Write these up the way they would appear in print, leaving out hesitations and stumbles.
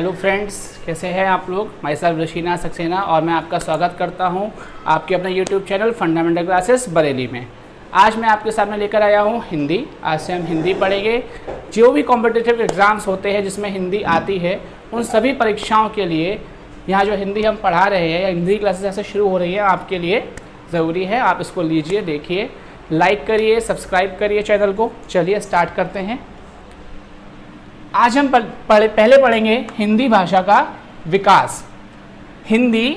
Hello friends, कैसे हैं आप लोग। माई सेल्फ रशीना सक्सेना और मैं आपका स्वागत करता हूं आपके अपने YouTube channel fundamental classes Bareilly में। आज मैं आपके सामने लेकर आया हूं हिंदी। आज से हम हिंदी पढ़ेंगे। जो भी कॉम्पिटिटिव एग्ज़ाम्स होते हैं जिसमें हिंदी आती है, उन सभी परीक्षाओं के लिए यहाँ जो हिंदी हम पढ़ा रहे हैं या हिंदी क्लासेस ऐसे शुरू हो रही हैं, आपके लिए ज़रूरी है। आप इसको लीजिए, देखिए, लाइक करिए, सब्सक्राइब करिए चैनल को। चलिए स्टार्ट करते हैं। आज हम पहले पढ़ेंगे हिंदी भाषा का विकास। हिंदी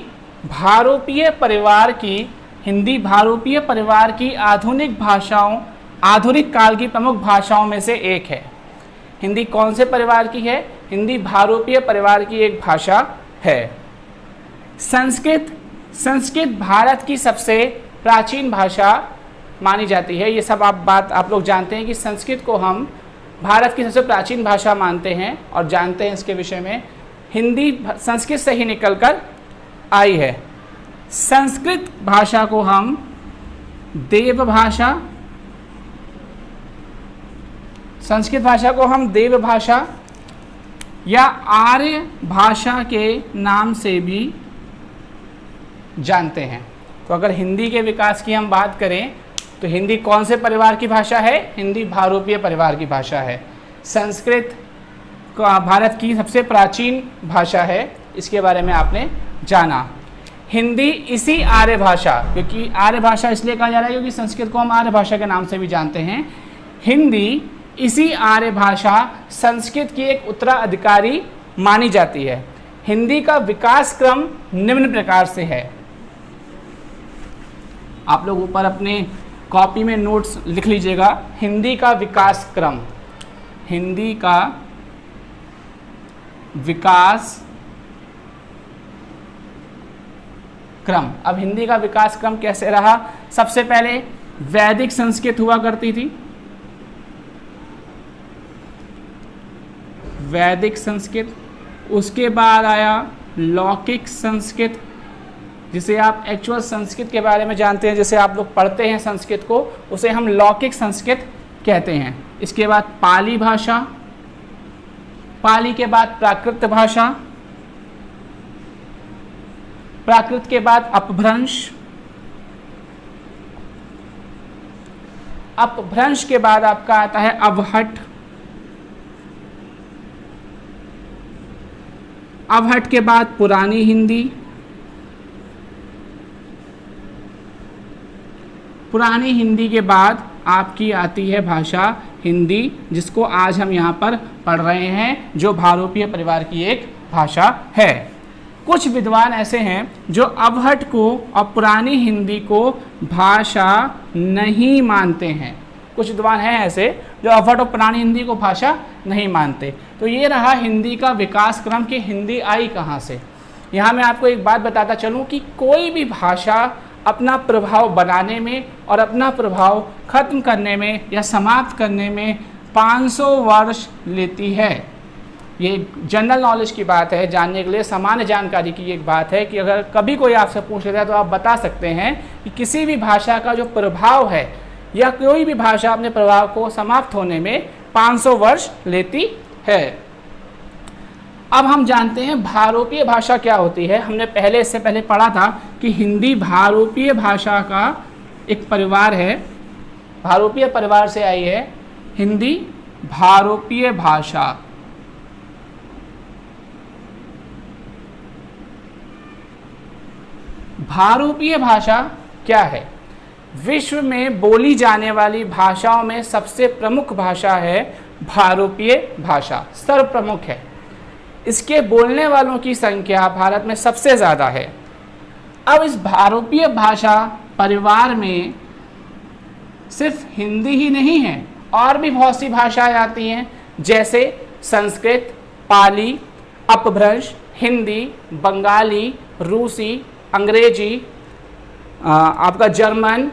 भारोपीय परिवार की आधुनिक काल की प्रमुख भाषाओं में से एक है। हिंदी कौन से परिवार की है? हिंदी भारोपीय परिवार की एक भाषा है। संस्कृत भारत की सबसे प्राचीन भाषा मानी जाती है। ये सब बात आप लोग जानते हैं कि संस्कृत को हम भारत की सबसे प्राचीन भाषा मानते हैं और जानते हैं इसके विषय में। हिंदी संस्कृत से ही निकलकर आई है। संस्कृत भाषा को हम देव भाषा या आर्य भाषा के नाम से भी जानते हैं। तो अगर हिंदी के विकास की हम बात करें तो हिंदी कौन से परिवार की भाषा है? हिंदी भारोपीय परिवार की भाषा है। संस्कृत भारत की सबसे प्राचीन भाषा है, इसके बारे में आपने जाना। हिंदी इसी आर्य भाषा, क्योंकि आर्य भाषा इसलिए कहा जा रहा है क्योंकि संस्कृत को हम आर्य भाषा के नाम से भी जानते हैं। हिंदी इसी आर्य भाषा संस्कृत की एक उत्तराधिकारी मानी जाती है। हिंदी का विकास क्रम निम्न प्रकार से है। आप लोग ऊपर अपने कॉपी में नोट्स लिख लीजिएगा। हिंदी का विकास क्रम, हिंदी का विकास क्रम। अब हिंदी का विकास क्रम कैसे रहा? सबसे पहले वैदिक संस्कृत हुआ करती थी। वैदिक संस्कृत, उसके बाद आया लौकिक संस्कृत, जिसे आप एक्चुअल संस्कृत के बारे में जानते हैं, जैसे आप लोग पढ़ते हैं संस्कृत को, उसे हम लौकिक संस्कृत कहते हैं। इसके बाद पाली भाषा, पाली के बाद प्राकृत भाषा, प्राकृत के बाद अपभ्रंश, अपभ्रंश के बाद आपका आता है अवहट, अवहट के बाद पुरानी हिंदी, पुरानी हिंदी के बाद आपकी आती है भाषा हिंदी, जिसको आज हम यहाँ पर पढ़ रहे हैं, जो भारोपीय परिवार की एक भाषा है। कुछ विद्वान ऐसे हैं जो अवहट को और पुरानी हिंदी को भाषा नहीं मानते हैं। कुछ विद्वान हैं ऐसे जो अवहट और पुरानी हिंदी को भाषा नहीं मानते। तो ये रहा हिंदी का विकास क्रम कि हिंदी आई कहाँ से। यहाँ मैं आपको एक बात बताता चलूँ कि कोई भी भाषा अपना प्रभाव बनाने में और अपना प्रभाव खत्म करने में या समाप्त करने में 500 वर्ष लेती है। ये जनरल नॉलेज की बात है, जानने के लिए सामान्य जानकारी की एक बात है कि अगर कभी कोई आपसे पूछ लेता है तो आप बता सकते हैं कि किसी भी भाषा का जो प्रभाव है या कोई भी भाषा अपने प्रभाव को समाप्त होने में 500 वर्ष लेती है। अब हम जानते हैं भारोपीय भाषा क्या होती है। हमने इससे पहले पढ़ा था कि हिंदी भारोपीय भाषा का एक परिवार है, भारोपीय परिवार से आई है हिंदी भारोपीय भाषा। भारोपीय भाषा क्या है? विश्व में बोली जाने वाली भाषाओं में सबसे प्रमुख भाषा है भारोपीय भाषा, सर्वप्रमुख है। इसके बोलने वालों की संख्या भारत में सबसे ज़्यादा है। अब इस भारोपीय भाषा परिवार में सिर्फ हिंदी ही नहीं है, और भी बहुत सी भाषाएं आती हैं, जैसे संस्कृत, पाली, अपभ्रंश, हिंदी, बंगाली, रूसी, अंग्रेजी, आपका जर्मन,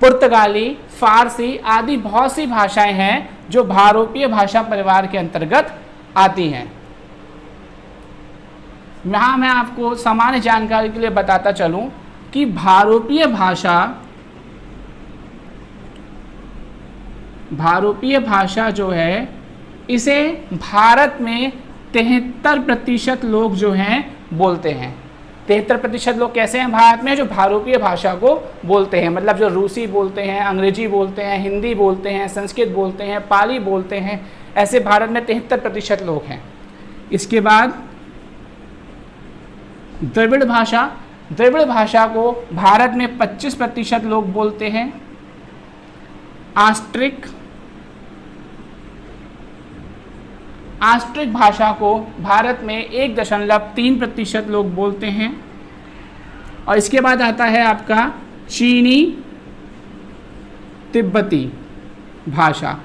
पुर्तगाली, फारसी आदि बहुत सी भाषाएं हैं जो भारोपीय भाषा परिवार के अंतर्गत आती हैं। यहाँ मैं आपको सामान्य जानकारी के लिए बताता चलूँ कि भारोपीय भाषा जो है, इसे भारत में 73% लोग जो हैं बोलते हैं। 73% लोग कैसे हैं भारत में, जो भारतीय भाषा को बोलते हैं, मतलब जो रूसी बोलते हैं, अंग्रेजी बोलते हैं, हिंदी बोलते हैं, संस्कृत बोलते हैं, पाली बोलते हैं, ऐसे भारत में 73% लोग हैं। इसके बाद द्रविड़ भाषा, द्रविड़ भाषा को भारत में 25% लोग बोलते हैं। आस्ट्रिक, आस्ट्रिक भाषा को भारत में 1.3% लोग बोलते हैं। और इसके बाद आता है आपका चीनी तिब्बती भाषा,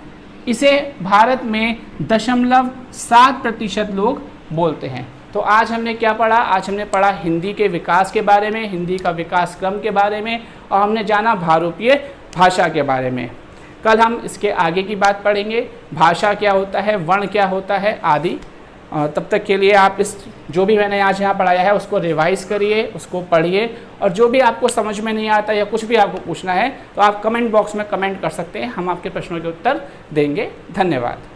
इसे भारत में 0.7% लोग बोलते हैं। तो आज हमने क्या पढ़ा, आज हमने पढ़ा हिंदी के विकास के बारे में, हिंदी का विकास क्रम के बारे में, और हमने जाना भारतीय भाषा के बारे में। कल हम इसके आगे की बात पढ़ेंगे, भाषा क्या होता है, वर्ण क्या होता है आदि। तब तक के लिए आप इस जो भी मैंने आज यहाँ पढ़ाया है उसको रिवाइज़ करिए, उसको पढ़िए, और जो भी आपको समझ में नहीं आता या कुछ भी आपको पूछना है तो आप कमेंट बॉक्स में कमेंट कर सकते हैं, हम आपके प्रश्नों के उत्तर देंगे। धन्यवाद।